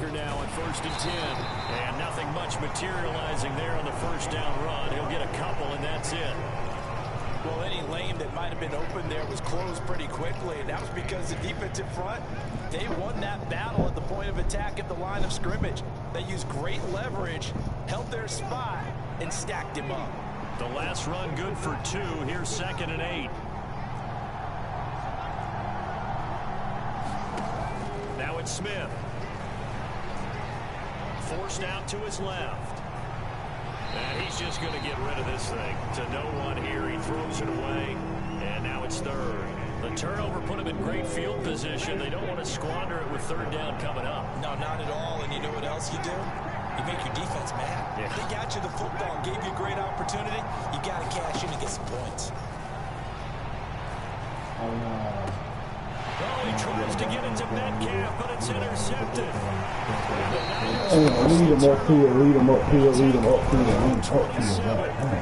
marker now on 1st and 10. And nothing much materializing there on the first down run. He'll get a couple, and that's it. Well, any lane that might have been open there was closed pretty quickly, and that was because the defensive front, they won that battle at the point of attack at the line of scrimmage. They used great leverage, held their spot, and stacked him up. The last run good for 2. Here's 2nd and 8. Now it's Smith. Forced out to his left. And he's just going to get rid of this thing. To no one here, he throws it away. And now it's 3rd. The turnover put him in great field position. They don't want to squander it with 3rd down coming up. No, not at all. And you know what else you do? You make your defense mad. Yeah. They got you the football, gave you a great opportunity. You got to cash in and get some points. Oh, he tries to get it to Metcalf, but it's intercepted. Lead him upfield, lead him upfield, lead him upfield.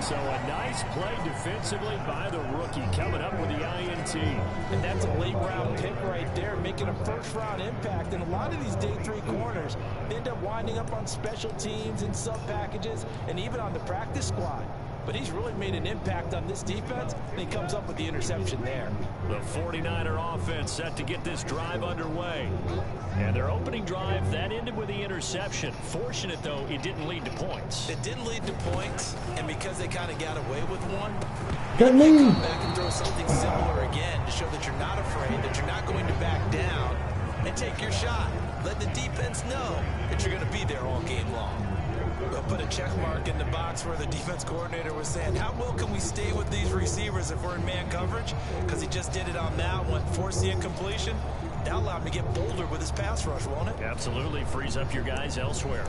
So a nice play defensively by the rookie coming up with the INT. And that's a late round pick right there, making a first round impact. And a lot of these day 3 corners end up winding up on special teams and sub packages and even on the practice squad. But he's really made an impact on this defense, and he comes up with the interception there. The 49er offense set to get this drive underway. And their opening drive, that ended with the interception. Fortunate, though, it didn't lead to points. It didn't lead to points, and because they kind of got away with one, Come back and throw something similar again to show that you're not afraid, that you're not going to back down, and take your shot. Let the defense know that you're going to be there all game long. We'll put a check mark in the box where the defense coordinator was saying, how well can we stay with these receivers if we're in man coverage? Because he just did it on that one, forced the incompletion. That allowed him to get bolder with his pass rush, won't it? Absolutely. Frees up your guys elsewhere.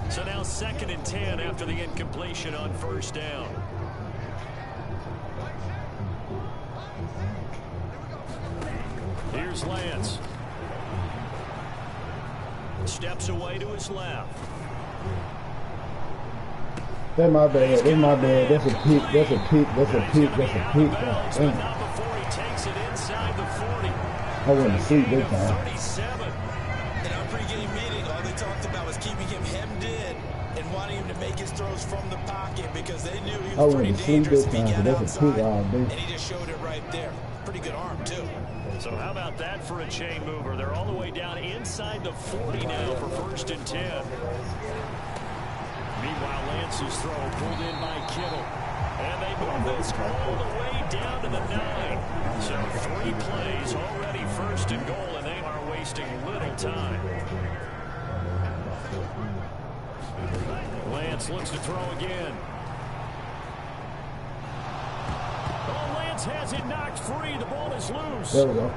So now 2nd and 10 after the incompletion on 1st down. Here's Lance. Steps away to his left. That's my bad. That's my bad. That's a pick. That's a pick. That's a pick. That's a pick. But not before he takes it inside the 40. I wouldn't see this time. 37. In our pregame meeting, all they talked about was keeping him hemmed in and wanting him to make his throws from the pocket because they knew he was pretty dangerous if he got outside. And he just showed it right there. Pretty good arm, too. So how about that for a chain mover? They're all the way down inside the 40 now for 1st and 10. Meanwhile, Lance's throw pulled in by Kittle. And they move this all the way down to the 9. So 3 plays already 1st and goal, and they are wasting little time. Lance looks to throw again. Has it knocked free. The ball is loose. There we go.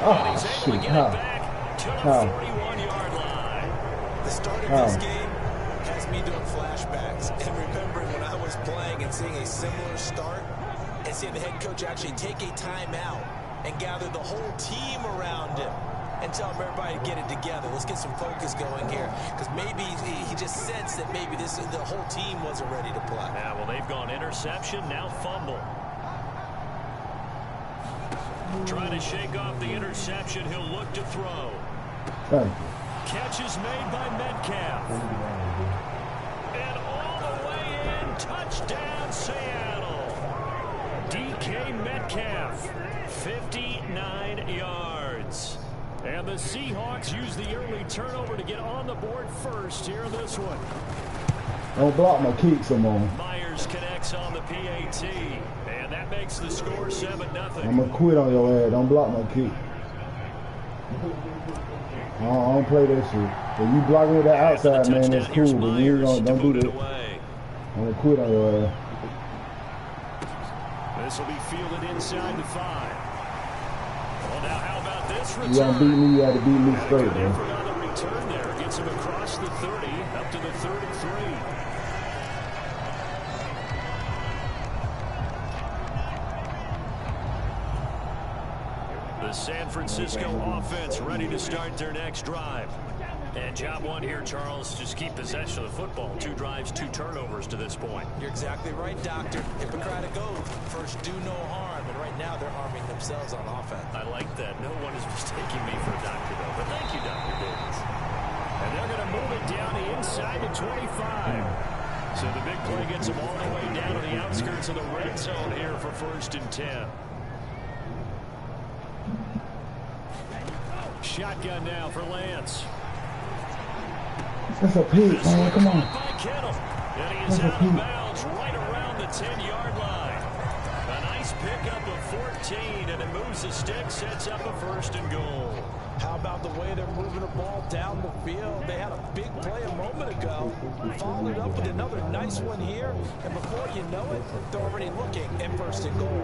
And he's able to get it back to the 41-yard line. The start of this game has me doing flashbacks and remembering when I was playing and seeing a similar start and seeing the head coach actually take a timeout and gather the whole team around him and tell everybody to get it together. Let's get some focus going here because maybe he just sensed that maybe the whole team wasn't ready to play. Yeah, well, they've gone interception, now fumble. Trying to shake off the interception. He'll look to throw. Catch is made by Metcalf. And all the way in. Touchdown, Seattle. DK Metcalf. 59 yards. And the Seahawks use the early turnover to get on the board first here in this one. Don't block my kick some more. Myers connects on the PAT. And that makes the score 7-0. I'm going to quit on your ass. Don't block my kick. I don't play that shit. If you block me with that outside, man, that's cool. But you don't do that. I'm going to quit on your ass. This will be fielded inside the 5. Well, now how about this return? You got to beat me, you got to beat me straight, man. On the return there. Gets him across the 30, up to the 33. The San Francisco offense ready to start their next drive. And job one here, Charles, just keep possession of the football. 2 drives, 2 turnovers to this point. You're exactly right, Doctor. Hippocratic oath. First, do no harm. And right now, they're harming themselves on offense. I like that. No one is mistaking me for a doctor, though. But thank you, Dr. Davis. And they're going to move it down the inside to 25. So the big play gets them all the way down to the outskirts of the red zone here for 1st and 10. Shotgun now for Lance. That's a peak, man. Come on. And he is out of bounds right around the 10-yard line. A nice pickup of 14, and it moves the stick, sets up a 1st and goal. How about the way they're moving the ball down the field? They had a big play a moment ago. Followed it up with another nice one here. And before you know it, they're already looking at 1st and goal.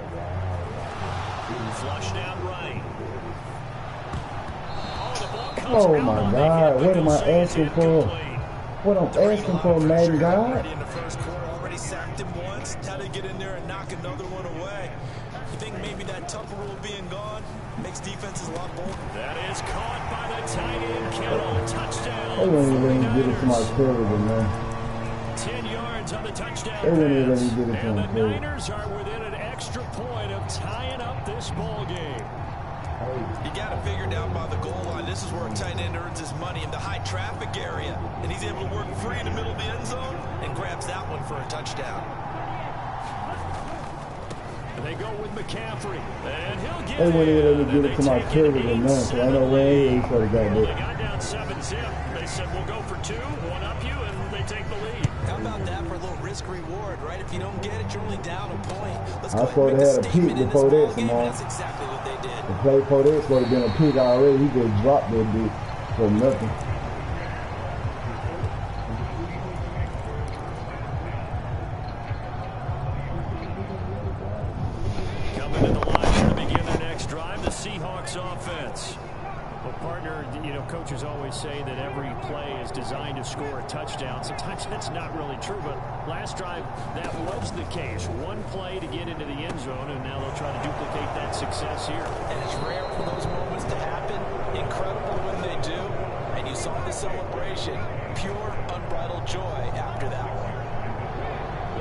Flushed out right. Oh my God, what am I asking for? What I'm asking for, man, God? In the first quarter, already sacked him once. Had to get in there and knock another one away. You think maybe that Tucker rule being gone makes defenses a lot bolder? That is caught by the tight end, Kittle. Touchdown. They wouldn't even let me get it to my favorite, man. 10 yards on the touchdown They wouldn't even let pass. me get it to And my the favorite. Niners are within an extra point of tying up this ball game. You got to figure down by the goal line. This is where a tight end earns his money in the high traffic area. And he's able to work free in the middle of the end zone and grabs that one for a touchdown. And they go with McCaffrey. And he'll get They wouldn't even let me it. get it to my favorite or none, so I know where he sort of got Well, they that. got down 7-zip. They said, we'll go for 2, one up you, and they take the lead. How about that for a little risk-reward, right? If you don't get it, you're only down a point. Let's I go thought ahead and they make had a a peak statement in this before that, ball game. Simone. That's exactly what they did. The play for this would have been a peak already. He just dropped that dude for nothing. Coming to the line here to begin their next drive, the Seahawks offense. Well, partner, you know, coaches always say that every play is designed to score a touchdown. Sometimes that's not really true, but last drive, that was the case. One play to get into the end zone, and now they'll try to duplicate that success here. And it's rare for those moments to happen. Incredible when they do. And you saw the celebration. Pure, unbridled joy after that one.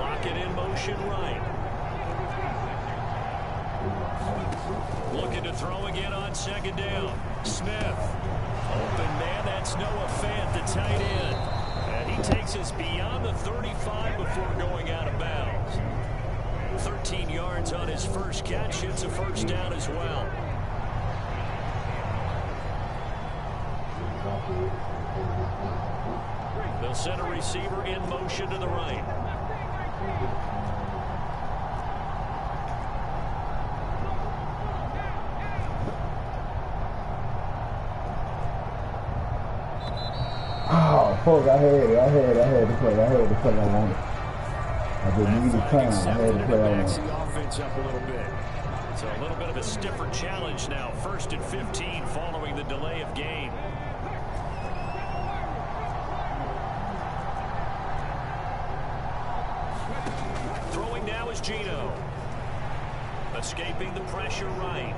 Lock it in motion right. Looking to throw again on 2nd down. Smith. Open man, that's Noah Fant, the tight end. And he takes us beyond the 35 before going out of bounds. 13 yards on his first catch. It's a 1st down as well. They'll send a receiver in motion to the right. Oh, fuck, I had to play. I wanted. I just needed time. I had to play. I wanted. The offense up a little bit. So a little bit of a stiffer challenge now. 1st and 15 following the delay of game. Throwing now is Gino. Escaping the pressure right.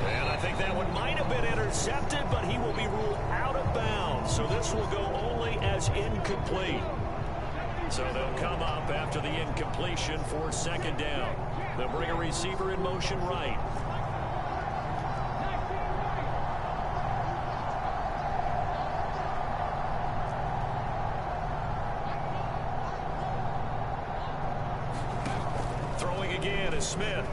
And I think that one might have been intercepted, but he will be ruled out of bounds. So this will go only as incomplete. So they'll come up after the incompletion for 2nd down. They'll bring a receiver in motion right. Throwing again is Smith.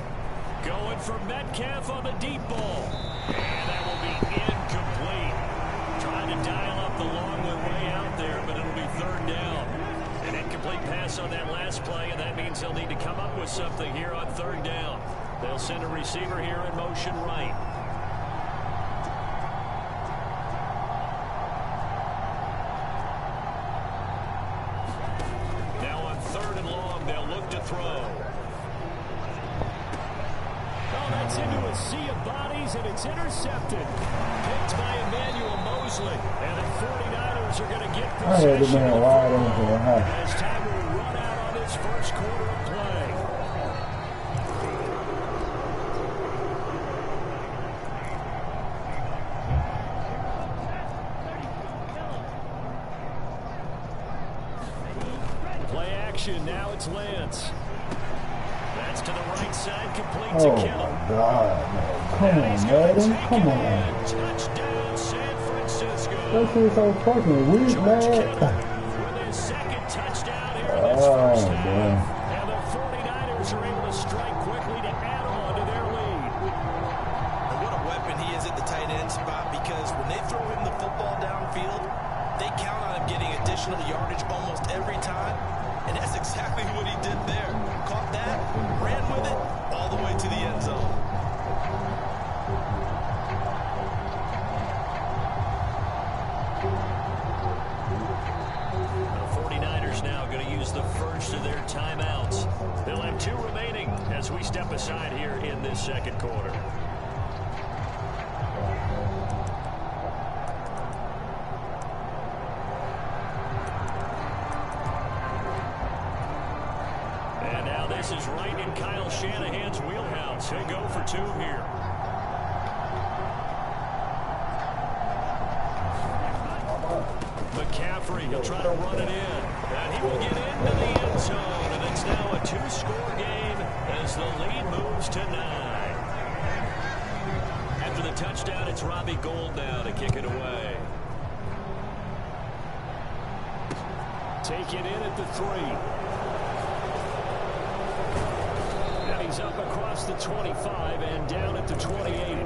Going for Metcalf on the deep ball. And that will be incomplete. Trying to dial up the long way out there, but it'll be 3rd down. An incomplete pass on that last play, and that means they'll need to come up with something here on 3rd down. They'll send a receiver here in motion right. Now on 3rd and long, they'll look to throw. That's into a sea of bodies, and it's intercepted. Picked by Emmanuel Mosley. And the 49ers are going to get possession. I had the man wide open. As time will run out on this 1st quarter of play. action. Now it's Lance. That's to the right side, complete Oh to Kittle. my God, man. Come on, Madden. Come on. Touchdown, San Francisco. That shit's so fucking weak, man. With his second touchdown here in this first half. Man. And the 49ers are able to strike quickly to add on to their lead. And what a weapon he is at the tight end spot, because when they throw him the football downfield, they count on him getting additional yardage almost every time. And that's exactly what he did there. Caught that, ran with it, all the way to the end zone. The 49ers now going to use the first of their timeouts. They'll have 2 remaining as we step aside here in this second quarter. And now this is right in Kyle Shanahan's wheelhouse. He'll go for 2 here. McCaffrey, he'll try to run it in. And he will get into the end zone. And it's now a 2-score game as the lead moves to 9. After the touchdown, it's Robbie Gould now to kick it away. Take it in at the 3. And he's up across the 25 and down at the 28.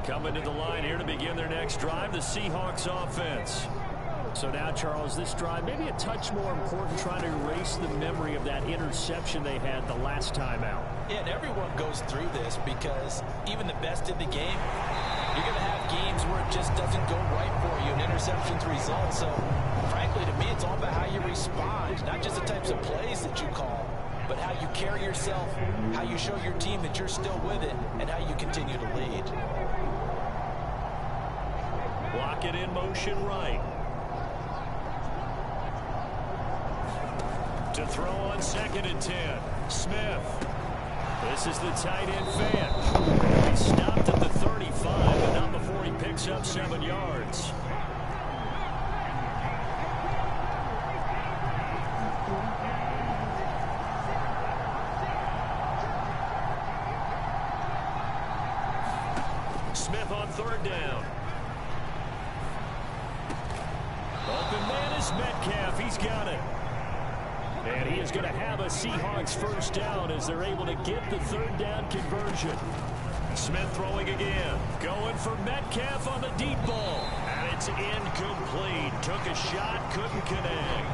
Coming to the line here to begin their next drive, the Seahawks offense. So now, Charles, this drive maybe a touch more important, trying to erase the memory of that interception they had the last time out. Yeah, and everyone goes through this, because even the best in the game, you're going to have games where it just doesn't go right for you, and interceptions result. So, frankly, to me, it's all about how you respond, not just the types of plays that you call, but how you carry yourself, how you show your team that you're still with it, and how you continue to lead. Block it in motion right. To throw on 2nd and 10. Smith. This is the tight end fan. He stopped at the 35, but not before he picks up 7 yards. Smith on 3rd down. Open man is Metcalf. He's got it. And he is going to have a Seahawks first down as they're able to get the 3rd down conversion. Smith throwing again. Going for Metcalf on the deep ball. And it's incomplete. Took a shot, couldn't connect.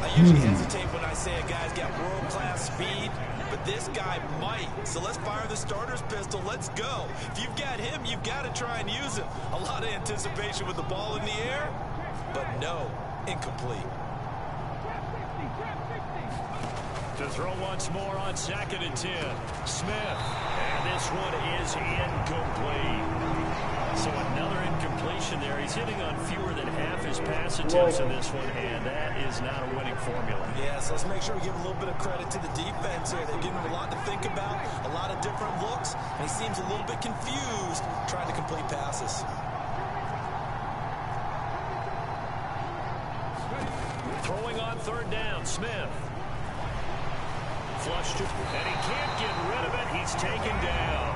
I usually hesitate when I say a guy's got world-class speed, but this guy might. So let's fire the starter's pistol. Let's go. If you've got him, you've got to try and use him. A lot of anticipation with the ball in the air, but no, incomplete. To throw once more on 2nd and 10. Smith. And this one is incomplete. So another incompletion there. He's hitting on fewer than half his pass attempts in this one, and that is not a winning formula. Yeah, so let's make sure we give a little bit of credit to the defense here. They're giving him a lot to think about, a lot of different looks, and he seems a little bit confused trying to complete passes. Throwing on 3rd down, Smith. Flushed it, and he can't get rid of it. He's taken down.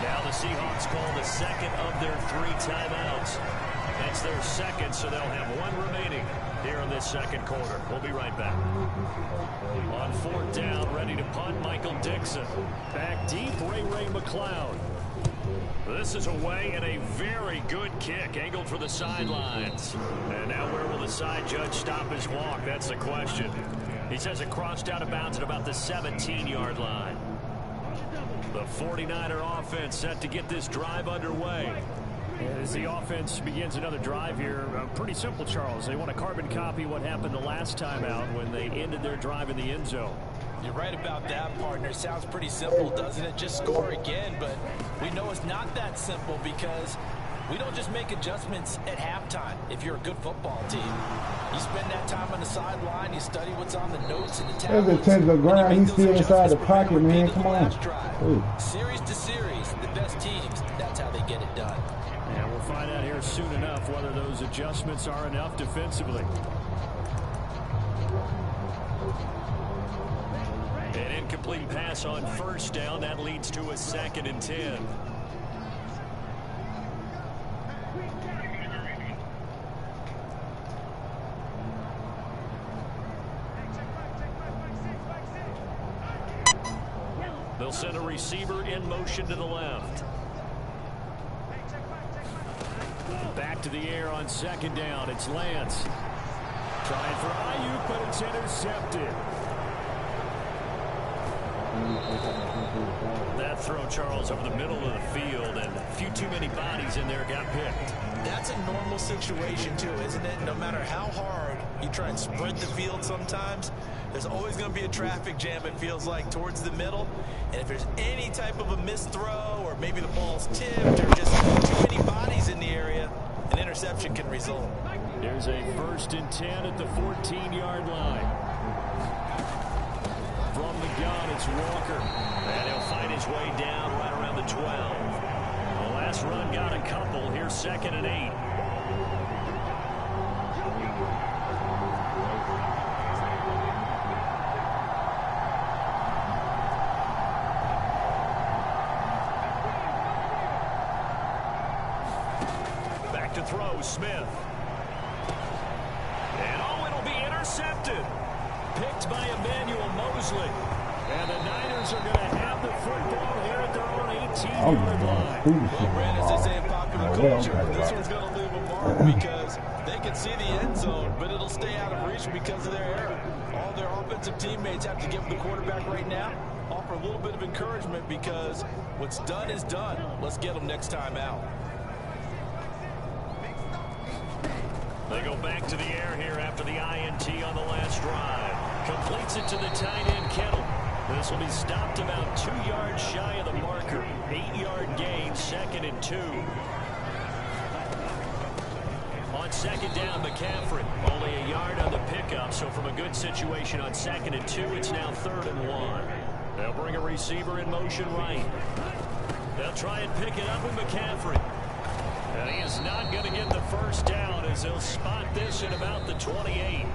Now the Seahawks call the 2nd of their 3 timeouts. That's their 2nd, so they'll have 1 remaining here in this 2nd quarter. We'll be right back. On 4th down, ready to punt, Michael Dixon. Back deep, Ray McLeod. This is away and a very good kick, angled for the sidelines. And now where will the side judge stop his walk? That's the question. He says it crossed out of bounds at about the 17-yard line. The 49er offense set to get this drive underway. As the offense begins another drive here, pretty simple, Charles. They want to carbon copy what happened the last time out when they ended their drive in the end zone. You're right about that, partner. Sounds pretty simple, doesn't it? Just score again, but we know it's not that simple, because We don't just make adjustments at halftime if you're a good football team. You spend that time on the sideline, you study what's on the notes and the tablets. There's a tenth of the ground. He's still inside the pocket, man. Come on. Series to series, the best teams, that's how they get it done. And we'll find out here soon enough whether those adjustments are enough defensively. An incomplete pass on first down. That leads to a 2nd and 10. They'll send a receiver in motion to the left. Back to the air on 2nd down. It's Lance. Trying for Ayuk, but it's intercepted. That throw, Charles, over the middle of the field, and a few too many bodies in there got picked. That's a normal situation, too, isn't it? No matter how hard you try and sprint the field sometimes, there's always going to be a traffic jam, it feels like, towards the middle. And if there's any type of a missed throw, or maybe the ball's tipped, or just too many bodies in the area, an interception can result. There's a 1st and 10 at the 14-yard line. From the gun, it's Walker. And he'll find his way down right around the 12. The last run got a couple. Here's 2nd and 8. Back to throw, Smith. And it'll be intercepted. Picked by Emmanuel Mosley. And the Niners are going to have the football here at their own 18-yard line. Well, Brandon, as they say in popular culture, this one's going to leave a mark because they can see the end zone, but it'll stay out of reach because of their error. All their offensive teammates have to give the quarterback right now, offer a little bit of encouragement because what's done is done. Let's get them next time out. They go back to the air here after the INT on the last drive. Completes it to the tight end, Kittle. This will be stopped about 2 yards shy of the marker. 8-yard gain, 2nd and 2. On 2nd down, McCaffrey. Only a yard on the pickup, so from a good situation on 2nd and 2, it's now 3rd and 1. They'll bring a receiver in motion right. They'll try and pick it up with McCaffrey. And he is not going to get the first down as he'll spot this at about the 28.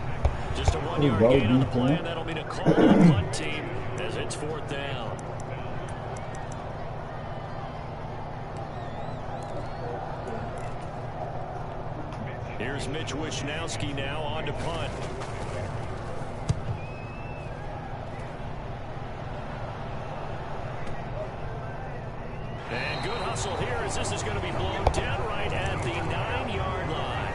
Just a 1-yard gain on the play, and that'll mean a call to the punt team as it's 4th down. Here's Mitch Wishnowski now on to punt. And good hustle here as this is going to be blown down right at the 9-yard line.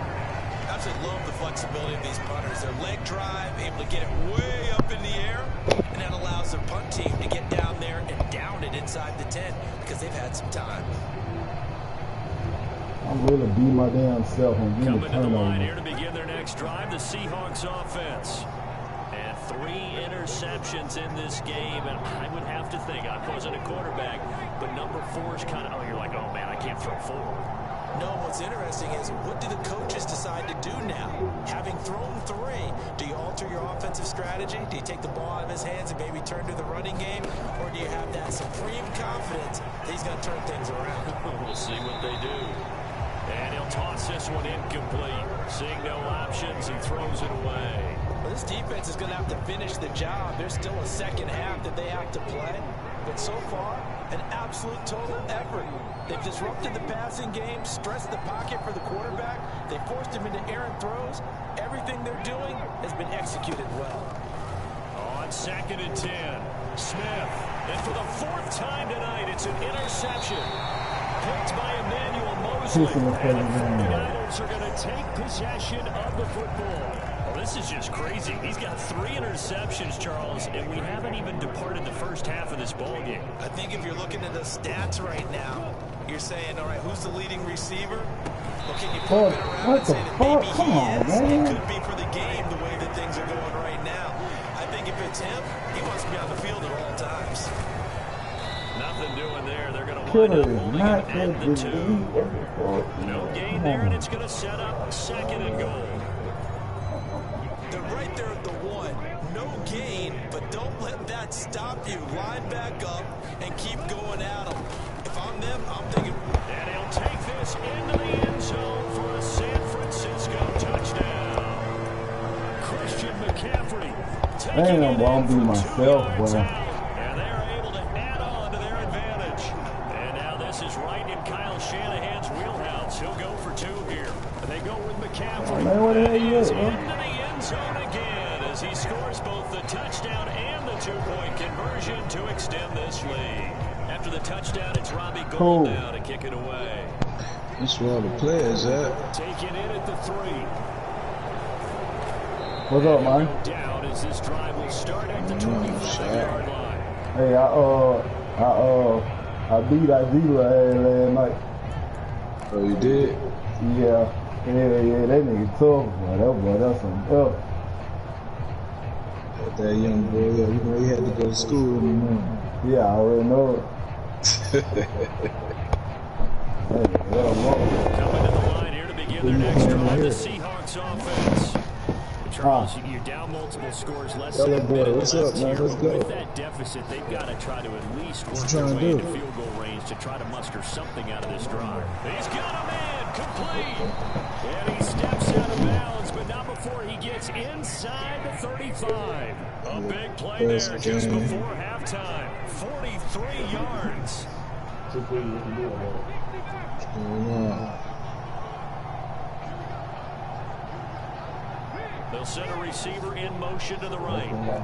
I absolutely love the flexibility of these punters. Their leg drive, able to get it way up in the air, and that allows their punt team to get down there and down it inside the 10 because they've had some time. I'm really beat my damn self and getting Coming to the line here to begin their next drive, the Seahawks offense. And 3 interceptions in this game, and I would have to think, I wasn't a quarterback, but number 4 is kind of, oh, you're like, oh man, I can't throw 4. No, what's interesting is what do the coaches decide to do now? Having thrown 3, do you alter your offensive strategy? Do you take the ball out of his hands and maybe turn to the running game? Or do you have that supreme confidence that he's going to turn things around? We'll see what they do. And he'll toss this one incomplete. Seeing no options, he throws it away. Well, this defense is going to have to finish the job. There's still a second half that they have to play. But so far, an absolute total effort. They've disrupted the passing game, stressed the pocket for the quarterback. They forced him into errant throws. Everything they're doing has been executed well. On 2nd and 10, Smith. And for the 4th time tonight, it's an interception. Picked by Emmanuel Mosley. And the 49ers are going to take possession of the football. Well, this is just crazy. He's got 3 interceptions, Charles, and we haven't even departed the first half of this ball game. I think if you're looking at the stats right now, you're saying, all right, who's the leading receiver? Well, can you flip it around and say that maybe he is? It could be for the game the way that things are going right now. I think if it's him, he wants to be on the field at all times. Nothing doing there. They're going to wind up holding it at the 2. No gain there, and it's going to set up 2nd and goal. They're right there at the 1. No gain, but don't let that stop you. Line back up and keep going at them. If I'm them, I'm thinking. And he'll take this into the end zone for a San Francisco touchdown. Christian McCaffrey taking it in from 2 yards out. And they're able to add on to their advantage. And now this is right in Kyle Shanahan's wheelhouse. He'll go for 2 here. They go with McCaffrey. That is into the end zone again as he scores both the touchdown and the 2-point conversion to extend this lead. After the touchdown, it's Robbie Gould now to kick it away. That's where all the players at. Taking it at the 3. What's up, man? Down as this drive will start at the 25-yard line. Hey, I beat Isaiah last night. Oh, you did? Yeah, that nigga tough, boy. That's something else. That young boy, you know he had to go to school in the morning. Yeah, I already know it. Coming to the line here to begin their next drive, the Seahawks offense. Charles, you're down multiple scores, less than a minute what's left up, man? here. Let's go. With that deficit, they've got to try to at least work their way into field goal range to try to muster something out of this drive. He's got a man complete. And he steps out of bounds, but not before he gets inside the 35. A big play there just before halftime. 43 yards. They'll send a receiver in motion to the right. Now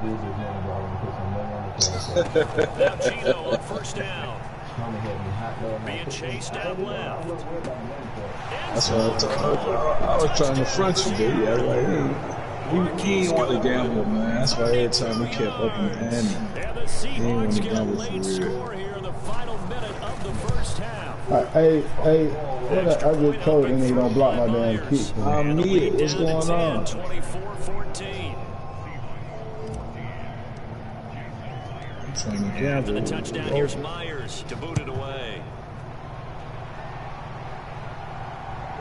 Gino on 1st down. Being chased out left. That's what I was trying to front you, dude. Yeah, like, he ain't want to gamble, man. That's why every time we kept up and And the Seahawks get a late score here in the final minute of the first half. Hey, I just told him he don't block my damn kick. I'm needed. What's going on? 24-14. After the touchdown, here's Myers to boot it away.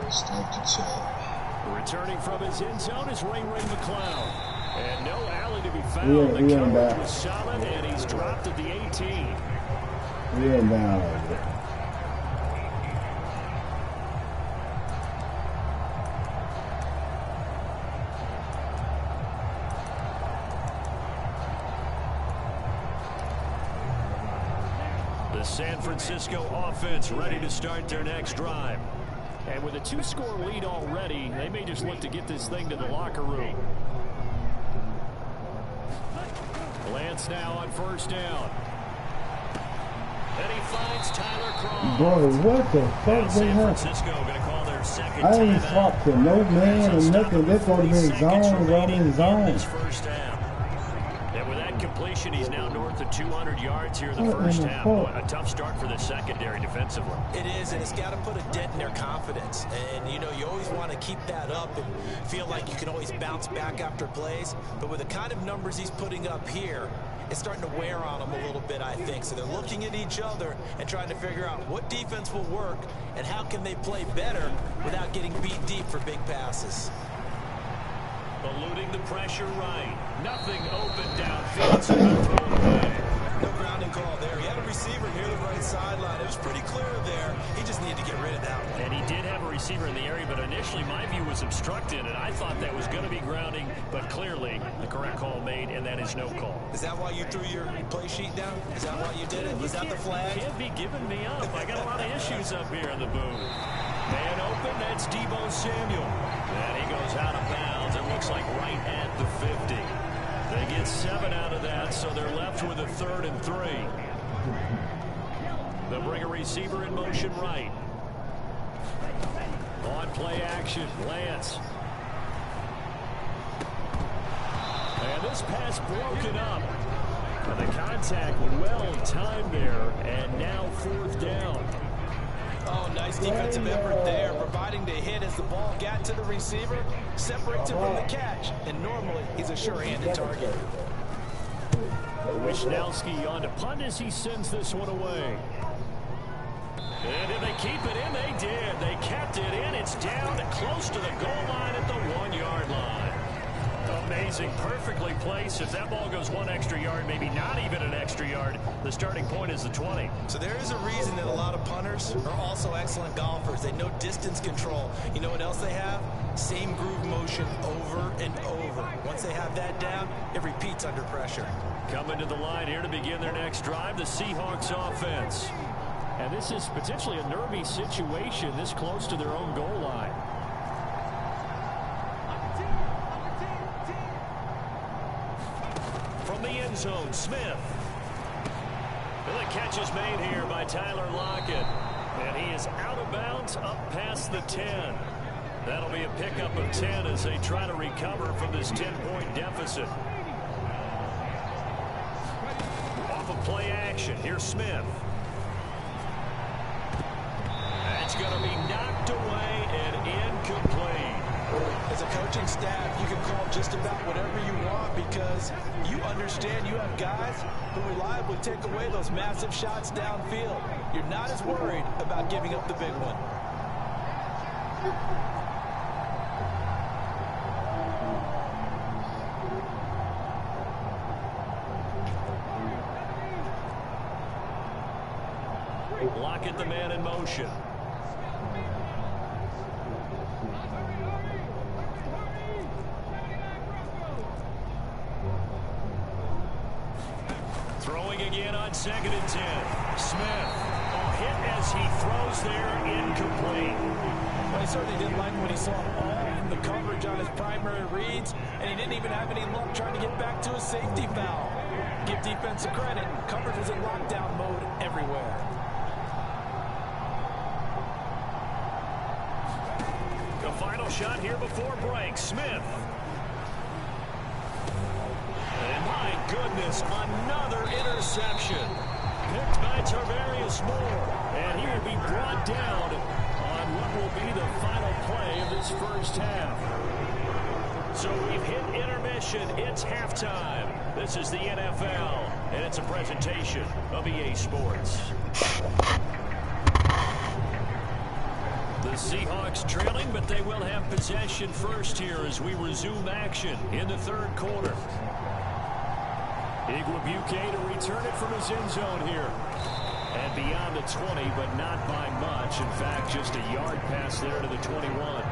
Start the check. Returning from his end zone is Ray McCloud. And no alley to be found. The coverage was solid, and he's dropped at the 18. He ain't down like that. The San Francisco offense ready to start their next drive. And with a 2-score lead already, they may just look to get this thing to the locker room. Lance now on 1st down. And he finds Tyler Croft. Brother, what the fuck San Francisco going to call their second I ain't swapped to no man or nothing. That's going to be in zone, right in zone. First half. And with that completion, he's now north of 200 yards here in the first half. A tough start for the secondary defensively. It is, and it's got to put a dent in their confidence. And, you know, you always want to keep that up and feel like you can always bounce back after plays. But with the kind of numbers he's putting up here, it's starting to wear on them a little bit, I think. So they're looking at each other and trying to figure out what defense will work and how can they play better without getting beat deep for big passes. Eluding the pressure right. Nothing open downfield, so they'll throw it away. No grounding call there. He had a receiver near the right sideline. It was pretty clear there. He just needed to get rid of that one. And he did have a receiver in the area, but initially my view was obstructed, and I thought that was going to be grounding, but clearly the correct call made, and that is no call. Is that why you threw your play sheet down? Is that why you did it? Was that the flag? You can't be giving me up. I got a lot of issues up here in the booth. Man open, that's Deebo Samuel. And he goes out of bounds. It looks like right at the 50. They get 7 out of that, so they're left with a 3rd and 3. They'll bring a receiver in motion right. On play action, Lance. And this pass broken up. And the contact well timed there, and now 4th down. Oh, nice defensive effort there, providing the hit as the ball got to the receiver, separates him from the catch, and normally he's a sure-handed target. Wishnowski on to punt as he sends this one away. And did they keep it in? They did. They kept it in. It's down close to the goal line at the 1-yard line. Amazing. Perfectly placed. If that ball goes one extra yard, maybe not even an extra yard, the starting point is the 20. So there is a reason that a lot of punters are also excellent golfers. They know distance control. You know what else they have? Same groove motion over and over. Once they have that down, it repeats under pressure. Coming to the line here to begin their next drive, the Seahawks offense. And this is potentially a nervy situation this close to their own goal line. From the end zone, Smith. Well, the catch is made here by Tyler Lockett. And he is out of bounds up past the 10. That'll be a pickup of 10 as they try to recover from this 10-point deficit. Off of play action, here's Smith. That's going to be knocked away and incomplete. As a coaching staff, you can call just about whatever you want because you understand you have guys who reliably take away those massive shots downfield. You're not as worried about giving up the big one. Lockett, the man in motion. Throwing again on 2nd and 10. Smith, a hit as he throws there, incomplete. Well, he certainly didn't like when he saw all in the coverage on his primary reads, and he didn't even have any luck trying to get back to a safety foul. Give defense a credit. Coverage was in lockdown mode everywhere. The final shot here before break. Smith. And my goodness, another interception. Picked by Tarvarius Moore. And he will be brought down on what will be the final play of this first half. So we've hit intermission. It's halftime. This is the NFL, and it's a presentation of EA Sports. The Seahawks trailing, but they will have possession first here as we resume action in the third quarter. Igwebuike to return it from his end zone here. And beyond the 20, but not by much. In fact, just a yard pass there to the 21.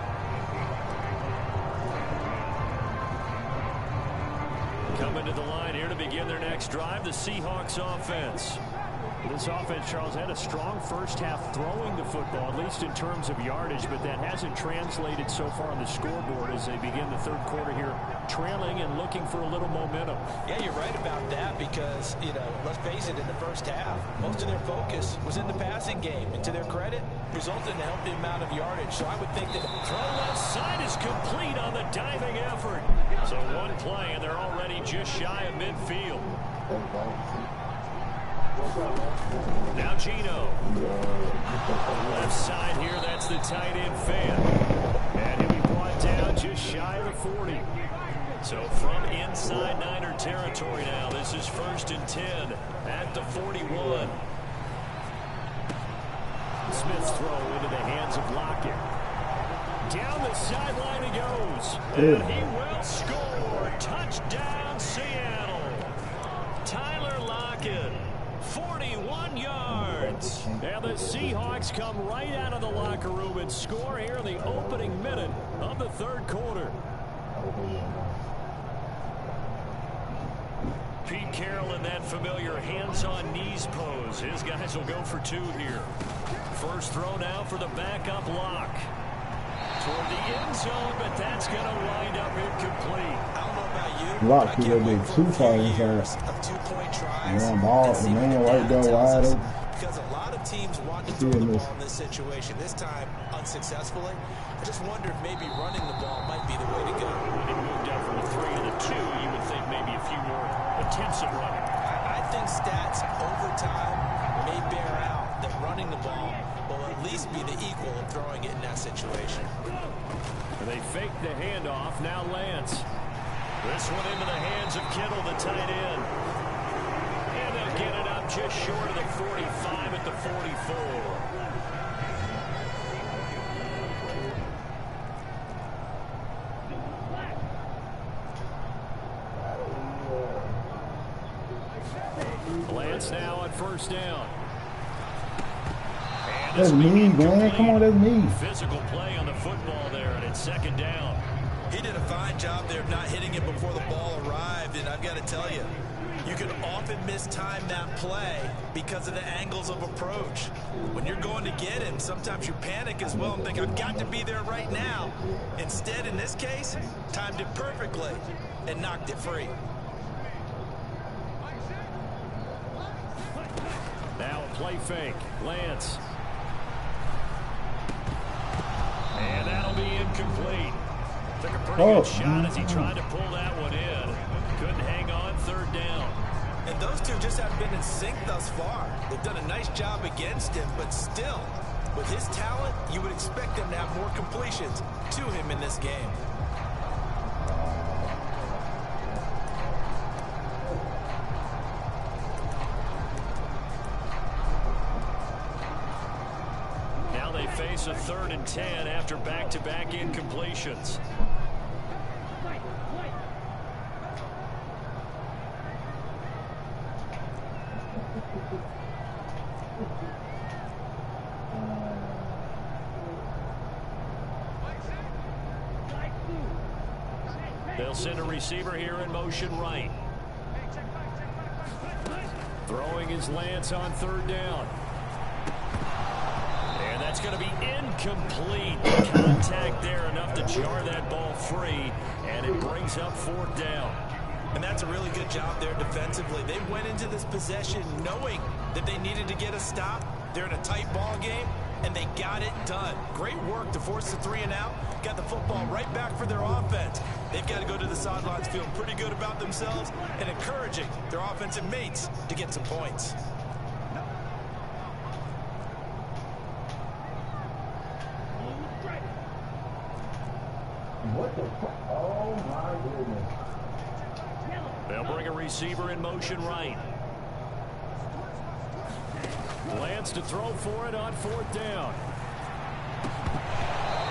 Coming to the line here to begin their next drive, the Seahawks offense. This offense, Charles, had a strong first half throwing the football, at least in terms of yardage, but that hasn't translated so far on the scoreboard as they begin the third quarter here, trailing and looking for a little momentum. Yeah, you're right about that because, you know, let's face it, in the first half, most of their focus was in the passing game. And to their credit, resulted in a healthy amount of yardage. So I would think that throw left side is complete on the diving effort. So one play, and they're already just shy of midfield. Now Gino. Left side here, that's the tight end fan. And he'll be brought down just shy of the 40. So from inside Niner territory now, this is 1st and 10 at the 41. Smith's throw into the hands of Lockett. Down the sideline he goes. And he will score. Touchdown, Seattle. Tyler Lockett. 41 yards. And the Seahawks come right out of the locker room and score here in the opening minute of the third quarter. Pete Carroll in that familiar hands-on knees pose. His guys will go for 2 here. First throw now for the backup Lock. Toward the end zone, but that's going to wind up incomplete. I don't know about you. Lock could have been too far inside. Man, ball, the man right there wide open. Because a lot of teams want to throw the ball in this situation. This time, unsuccessfully. I just wonder if maybe running the ball might be the way to go. When it moved up from the 3 to the 2, you would think maybe a few more attempts at running. I think stats over time may bear out that running the ball will at least be the equal of throwing it in that situation. And they fake the handoff. Now Lance. This one into the hands of Kittle, the tight end. get it up just short of the 45 at the 44. Lance now on first down. That's me, man. Come on, that's me. Physical play on the football there, and it's second down. He did a fine job there of not hitting it before the ball arrived, and I've got to tell you, you can often mistime that play because of the angles of approach. When you're going to get him, sometimes you panic as well and think, I've got to be there right now. Instead, in this case, timed it perfectly and knocked it free. Now a play fake. Lance. And that'll be incomplete. Took a pretty good shot as he tried to pull that one in. Couldn't hang on, third down. And those two just haven't been in sync thus far. They've done a nice job against him, but still, with his talent, you would expect them to have more completions to him in this game. Now they face a 3rd and 10 after back-to-back incompletions. They'll send a receiver here in motion right. Throwing his Lance on 3rd down. And that's going to be incomplete. Contact there enough to jar that ball free, and it brings up 4th down. And that's a really good job there defensively. They went into this possession knowing that they needed to get a stop. They're in a tight ball game, and they got it done. Great work to force the 3 and out. Got the football right back for their offense. They've got to go to the sidelines feeling pretty good about themselves and encouraging their offensive mates to get some points. What the fuck? Oh, my goodness. They'll bring a receiver in motion right. Lance to throw for it on 4th down.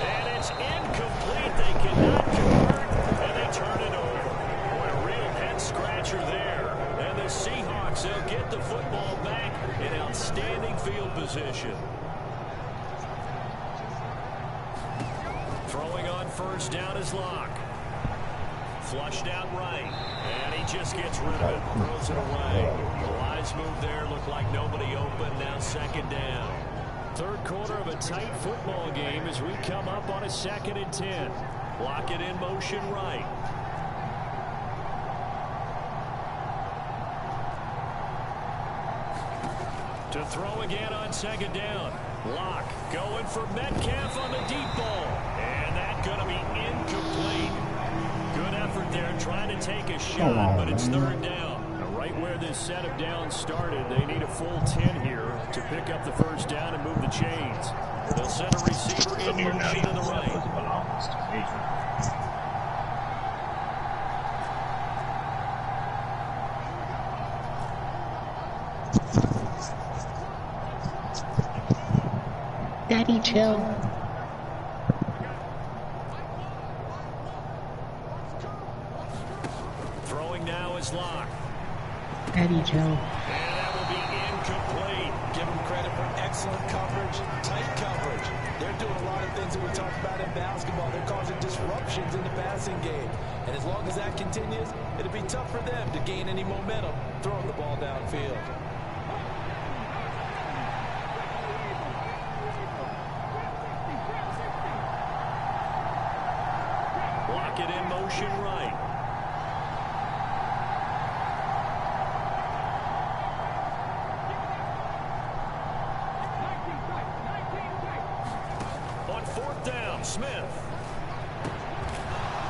And it's incomplete. They cannot convert, and they turn it over. Boy, a real head-scratcher there. And the Seahawks, they'll get the football back in outstanding field position. Throwing on 1st down is Locke. Flushed out right, and he just gets rid of it, throws it away. The wise move there, looked like nobody open, now 2nd down. 3rd quarter of a tight football game as we come up on a 2nd and 10. Block it in motion right. To throw again on 2nd down. Locke going for Metcalf on the deep ball, and that's going to be incomplete. Good effort there trying to take a shot, but it's 3rd down. Right where this set of downs started, they need a full 10 here to pick up the 1st down and move the chains. They'll send a receiver in motion to the right. Daddy, chill. Throwing now is Locke. Daddy, chill. And that will be incomplete. Give them credit for excellent coverage, tight coverage. They're doing a lot of things that we talked about in basketball. They're causing disruptions in the passing game. And as long as that continues, it'll be tough for them to gain any momentum throwing the ball downfield. Block it in motion right. Smith.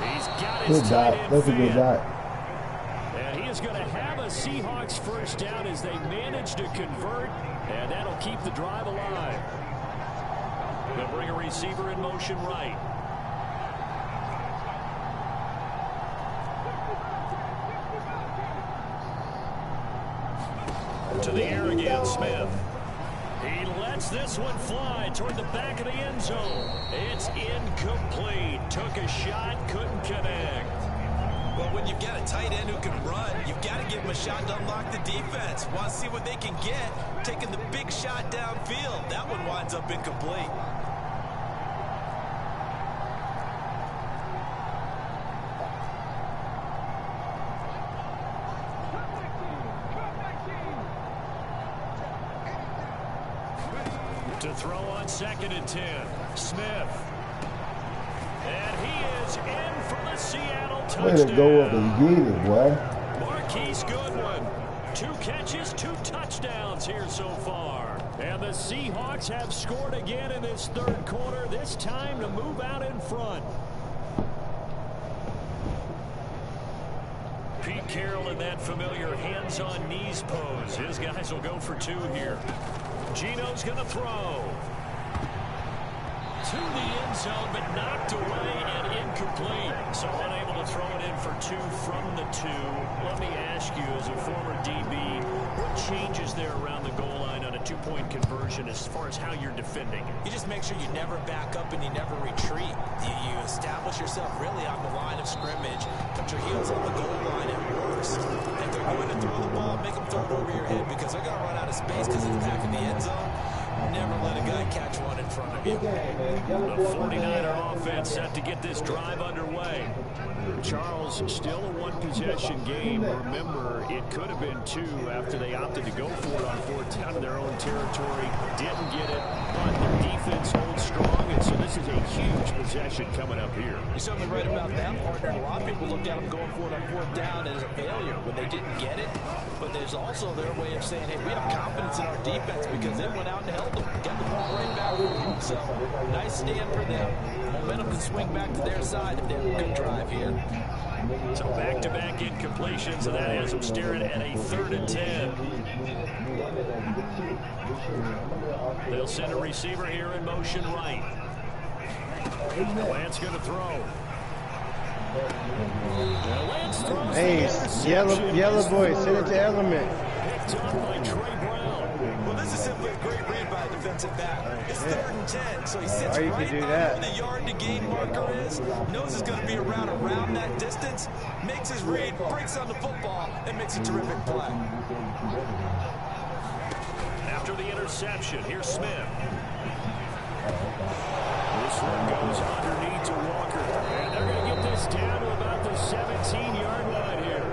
He's got his good dot. That's a good dot. And he is going to have a Seahawks 1st down as they manage to convert, and that'll keep the drive alive. They'll bring a receiver in motion right. this one fly toward the back of the end zone. It's incomplete. Took a shot, couldn't connect. Well, when you've got a tight end who can run, you've got to give him a shot to unlock the defense. Want to see what they can get, taking the big shot downfield. That one winds up incomplete. To throw on 2nd and 10. Smith. And he is in for the Seattle touchdown. Way to go up and get it, boy. Marquise Goodwin. 2 catches, 2 touchdowns here so far. And the Seahawks have scored again in this 3rd quarter, this time to move out in front. Pete Carroll in that familiar hands-on knees pose. His guys will go for 2 here. Gino's going to throw. To the end zone, but knocked away and incomplete. So unable to throw it in for 2 from the 2. Let me ask you, as a former DB, what changes there around the goal line on a 2-point conversion as far as how you're defending? You just make sure you never back up and you never retreat. You establish yourself really on the line of scrimmage, put your heels on the goal line at worst. If they're going to throw the ball, make them throw it over your head because they're going to run out of space because of the back of the end zone. Never let a guy catch one in front of you. The 49er offense set to get this drive underway. Charles, still a 1-possession game. Remember, it could have been 2 after they opted to go for it on 4th down in their own territory. Didn't get it, but their defense holds strong, and so this is a huge possession coming up here. You're certainly right about that, partner. A lot of people looked at them going for it on 4th down as a failure when they didn't get it. But there's also their way of saying, hey, we have confidence in our defense because they went out and held them. Got the ball right back for them. So, nice stand for them. Momentum can swing back to their side if they have a good drive here. So back-to-back incompletions, and that has them staring at a 3rd and 10. They'll send a receiver here in motion right. Lance going to throw. Lance throws. Hey, yellow boy, send it to Element. Picked up by Trey Brown. Well, this is simply a great read by a defensive back. It's 3rd and 10, so he sits Or you right could do on that. where the yard to gain marker is, knows it's going to be around that distance, makes his read, breaks on the football, and makes a terrific play. After the interception, here's Smith. This one goes underneath to Walker. And they're going to get this down to about the 17-yard line here.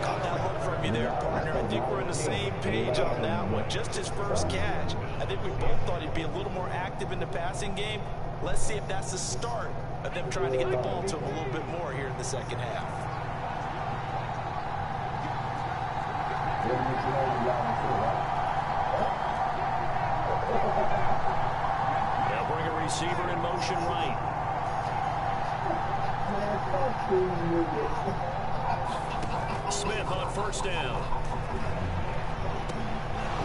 Caught that look from you there, partner. I think we're on the same page on that one. Just his first catch. I think we both thought he'd be a little more active in the passing game. Let's see if that's the start of them trying to get the ball to him a little bit more here in the 2nd half. They'll bring a receiver in motion right. Smith on 1st down.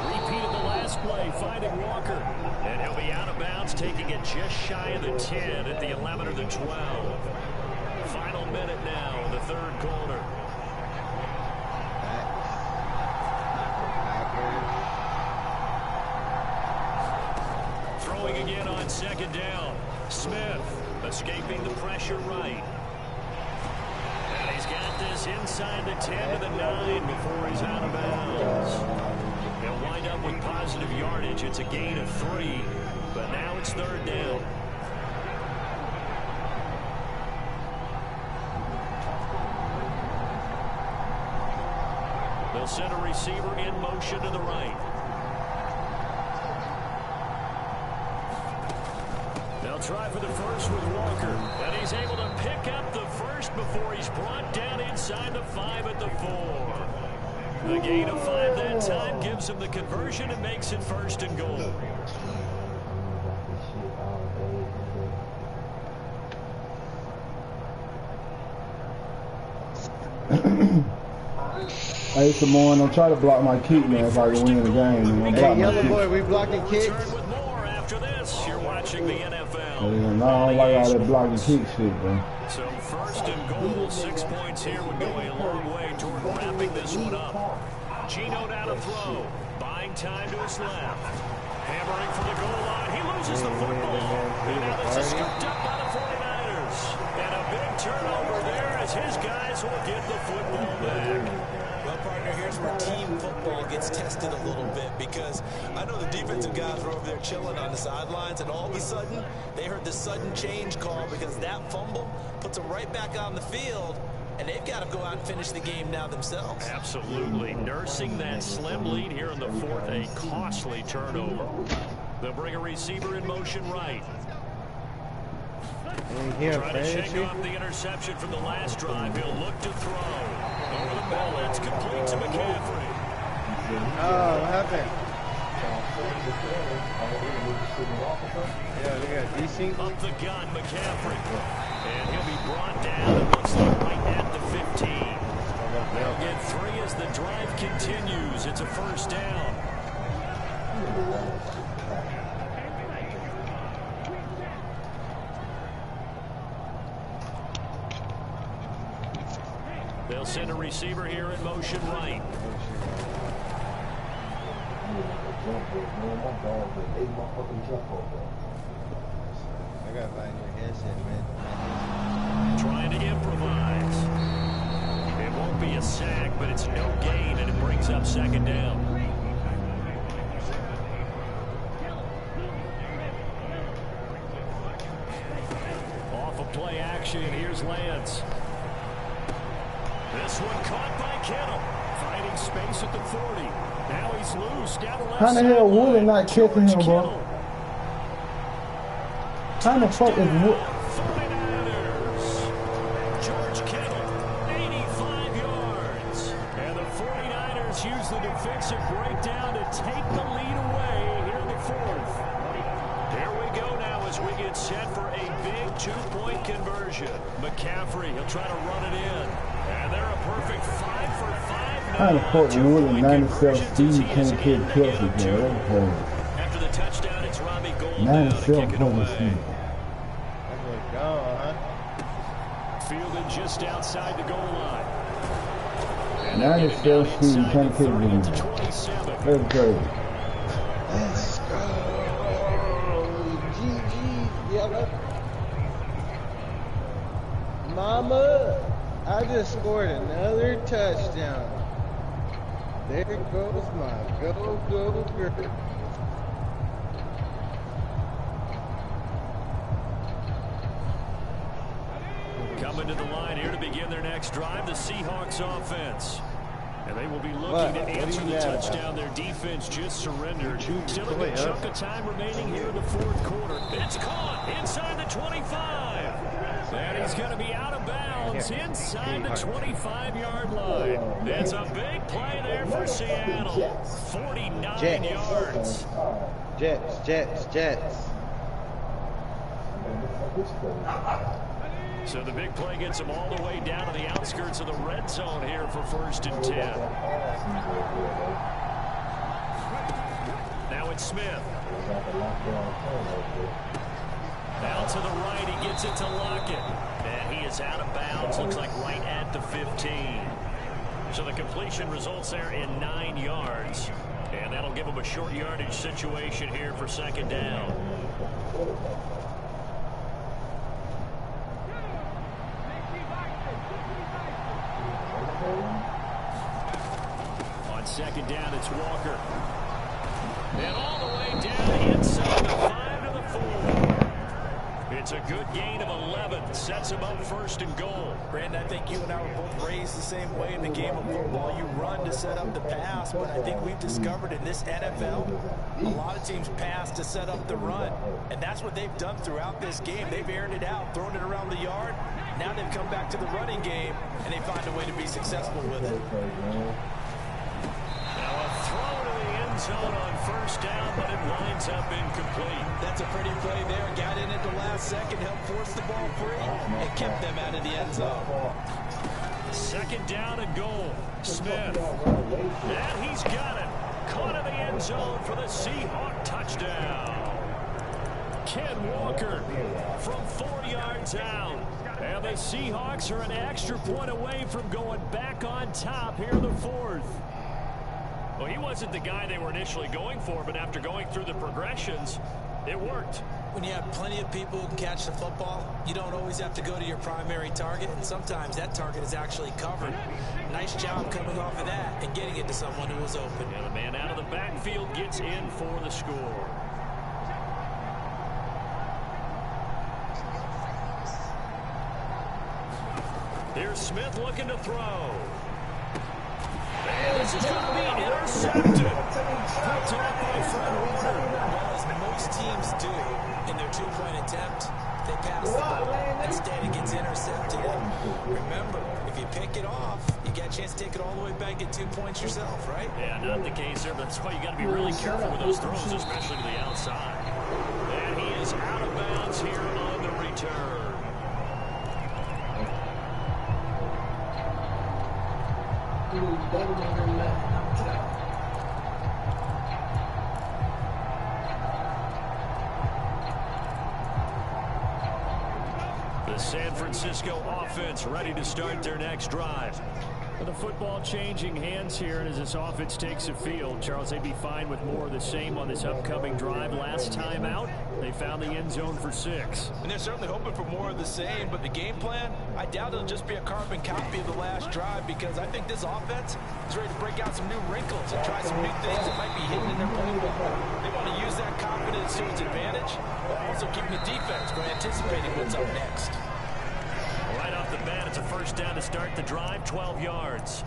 Repeated the last play, finding Walker. And he'll be out of bounds, taking it just shy of the 10 at the 11 or the 12. Final minute now in the 3rd quarter. Throwing again on 2nd down. Smith escaping the pressure right. And he's got this inside the 10 to the 9 before he's out of bounds. He'll wind up with positive yardage. It's a gain of 3, but now it's 3rd down. They'll send a receiver in motion to the right. They'll try for the first with Walker, and he's able to pick up the first before he's brought down inside the 5 at the 4. The gain of 5 that time gives him the conversion and makes it 1st and goal. Hey, Simone, don't try to block my kick, man, if I can win the game. Man. Hey, yellow boy, we blocking kicks. Return with more after this. You're watching the NFL. Hey, no, I don't like all that blocking kick shit, man. So 1st and goal, 6 points here would go a long way toward wrapping this one up. Gino down to throw, buying time to his left. Hammering for the goal line. He loses the football. And now this is scooped up by the 49ers. And a big turnover there as his guys will get the football back. Well, partner, here's where team football gets tested a little bit, because I know the defensive guys were over there chilling on the sidelines, and all of a sudden they heard the sudden change call because that fumble puts them right back on the field, and they've got to go out and finish the game now themselves. Absolutely. Nursing that slim lead here in the fourth, a costly turnover. They'll bring a receiver in motion right. Trying to shake off the interception from the last drive. He'll look to throw. Over the middle, it's complete to McCaffrey. Oh, what happened? Yeah, we got DC. Up the gun, McCaffrey. And he'll be brought down, it looks like, right at the 15. They'll get 3 as the drive continues. It's a first down. They'll send a receiver here in motion right. I gotta find your headset, man. Trying to improvise. It won't be a sack, but it's no gain, and it brings up second down. Off of play action, here's Lance. This one caught by Kittle. Finding space at the 40. Now he's loose down the left side. How the hell Wood is not catching him, bro? How the fuck is Wood? 49ers. George Kittle, 85 yards. And the 49ers use the defensive breakdown to take the lead away here in the fourth. Here we go now as we get set for a big 2-point conversion. McCaffrey, he'll try to run it in. And they're a perfect 5 for 5 now. How the fuck Wood and 97 Steve can't kick Kelsey, man? After the touchdown, it's Robbie Gould 97 kick it away. Fielded just outside the goal line. And 97 Steve can't kick him. That's crazy. Let's go. GG. Yep. Mama, I just scored another touchdown. There goes my go girl. Coming to the line here to begin their next drive, the Seahawks offense. And they will be looking to answer the touchdown their defense just surrendered. Still a good chunk of time remaining here in the fourth quarter. It's caught inside the 25. And he's going to be out of bounds inside the 25-yard line. It's a big play there for Seattle. 49 yards. Jets. So the big play gets them all the way down to the outskirts of the red zone here for 1st and 10. Now it's Smith. Out to the right, he gets it to Lockett. And he is out of bounds, looks like right at the 15. So the completion results there in 9 yards. And that'll give him a short yardage situation here for 2nd down. On 2nd down, it's Walker. And all the way down inside the 5 to the 4. It's a good gain of 11. Sets him up 1st and goal. Brandon, I think you and I were both raised the same way in the game of football. You run to set up the pass, but I think we've discovered in this NFL, a lot of teams pass to set up the run. And that's what they've done throughout this game. They've aired it out, thrown it around the yard. Now they've come back to the running game, and they find a way to be successful with it. Now a throw to the end zone on 1st down, but it winds up incomplete. That's a pretty play there. Got in at the last second, helped force the ball free, and kept them out of the end zone. 2nd down and goal. Smith. And he's got it. Caught in the end zone for the Seahawk touchdown. Ken Walker from 4 yards out. And the Seahawks are an extra point away from going back on top here in the 4th. Well, he wasn't the guy they were initially going for, but after going through the progressions, it worked. When you have plenty of people who can catch the football, you don't always have to go to your primary target, and sometimes that target is actually covered. Nice job coming off of that and getting it to someone who was open. And the man out of the backfield gets in for the score. Here's Smith looking to throw. And this is going to be intercepted. Picked off by Fred Warner. Well, as most teams do in their two-point attempt, they pass the ball. Instead, it gets intercepted. And remember, if you pick it off, you get a chance to take it all the way back, get 2 points yourself, right? Yeah, not the case there, but that's why you got to be really careful with those throws, especially to the outside. And he is out of bounds here on the return. The San Francisco offense ready to start their next drive. With the football changing hands here, and as this offense takes the field, Charles, they'd be fine with more of the same on this upcoming drive. Last time out, they found the end zone for 6. And they're certainly hoping for more of the same, but the game plan, I doubt it'll just be a carbon copy of the last drive, because I think this offense is ready to break out some new wrinkles and try some new things that might be hidden in their playbook. They want to use that confidence to its advantage, while also keeping the defense from anticipating what's up next. Right off the bat, it's a first down to start the drive, 12 yards.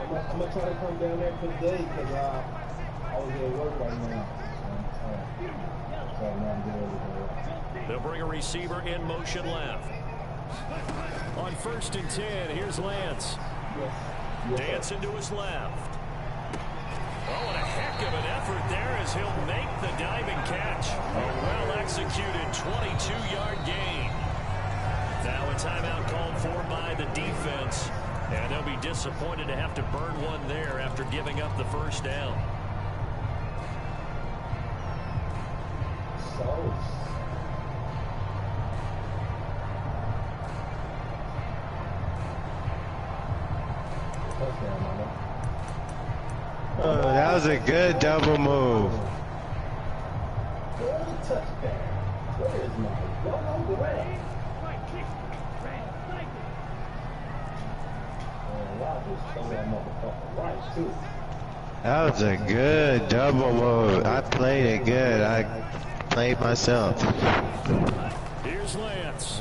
I'm going to try to come down there today because I was at work right now. They'll bring a receiver in motion left. On 1st and 10, here's Lance. Dancing to his left. Oh, and a heck of an effort there as he'll make the diving catch. A well-executed 22-yard gain. Now a timeout called for by the defense. And they'll be disappointed to have to burn one there after giving up the first down. Oh, that was a good double move. That was a good double move. I played it good. I played myself. Here's Lance.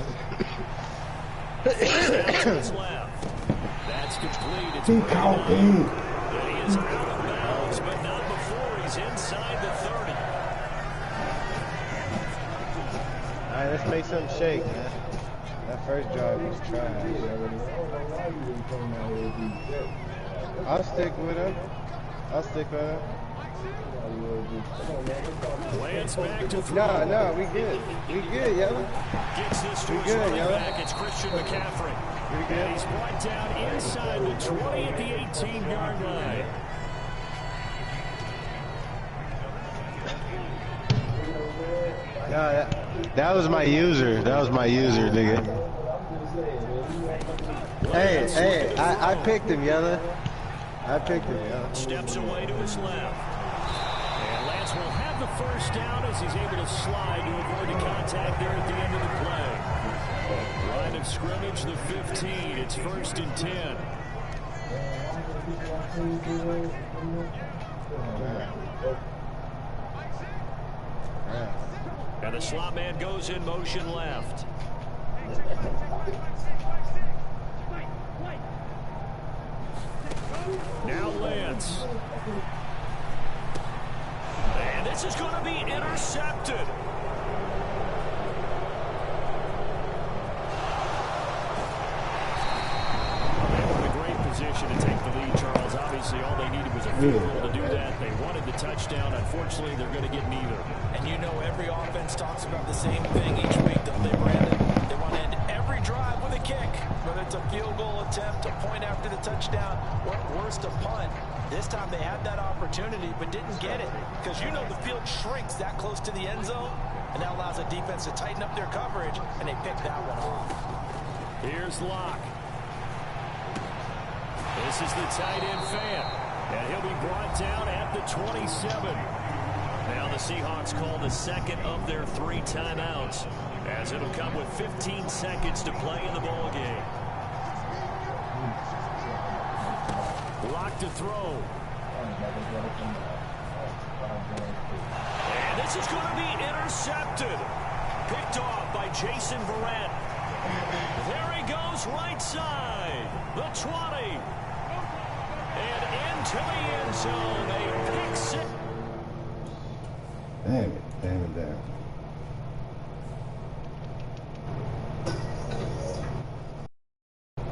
That's left. That's complete. It's and he is out of bounds, but not before he's inside the 30. All right, let's make something shake, man. That first drive was trash. I'll stick with him. Lance back to throw. No, we good. We good, Yellow. Gets this to his running back. It's Christian McCaffrey. And he's brought down inside the 20 at the 18-yard line. No, that was my user. Nigga. Hey, I picked him, Yellow. Steps away to his left. And Lance will have the first down as he's able to slide to avoid the contact there at the end of the play. Line of scrimmage, the 15. It's 1st and 10. And the slot man goes in motion left. Now Lance. And this is going to be intercepted. They were in a great position to take the lead, Charles. Obviously, all they needed was a field goal to do that. They wanted the touchdown. Unfortunately, they're going to get neither. And you know every offense talks about the same thing each week, don't they, Brandon? They want to end every drive with a kick. Whether it's a field goal attempt, a point after the touchdown, or at worst, a punt. This time they had that opportunity but didn't get it because you know the field shrinks that close to the end zone, and that allows the defense to tighten up their coverage, and they pick that one off. Here's Locke. This is the tight end fan, and he'll be brought down at the 27. Now the Seahawks call the second of their 3 timeouts, as it'll come with 15 seconds to play in the ball game. Locke to throw. And this is going to be intercepted. Picked off by Jason Verrett. There he goes, right side. The 20. And into the end zone. A pick six. Damn it, damn it, damn it.